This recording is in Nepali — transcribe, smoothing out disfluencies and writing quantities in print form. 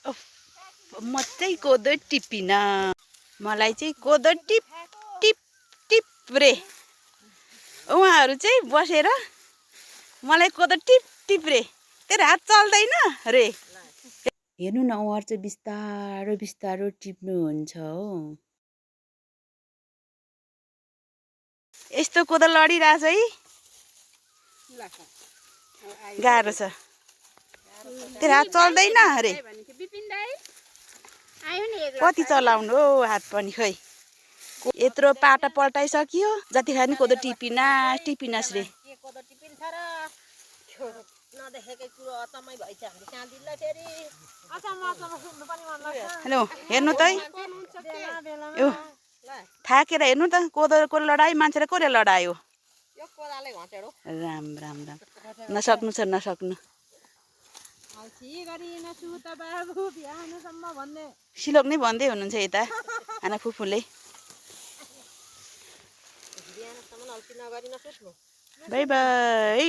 म चाहिँ कोदो टिपिन मलाई चाहिँ कोदो टिप टिप टिप रे उहाँहरू चाहिँ बसेर मलाई कोदो टिप टिप रे तेरो हात चल्दैन रे हेर्नु न उहाँहरू चाहिँ बिस्तारो बिस्तारो टिप्नुहुन्छ हो यस्तो कोदो लडिरहेछ है गाह्रो छ तेरो हात चल्दैन अरे कति चलाउनु हो हात पनि खै यत्रो पाटा पल्टाइसक्यो जतिखेर नि कोदो टिपिनास रे हेलो हेर्नु त है थाकेर हेर्नु त कोदोको लडाइँ मान्छेले कसले लडायो राम राम राम नसक्नु छ नसक्नु सिलोक नै भन्दै हुनुहुन्छ यता आना फुफूले बाई बाई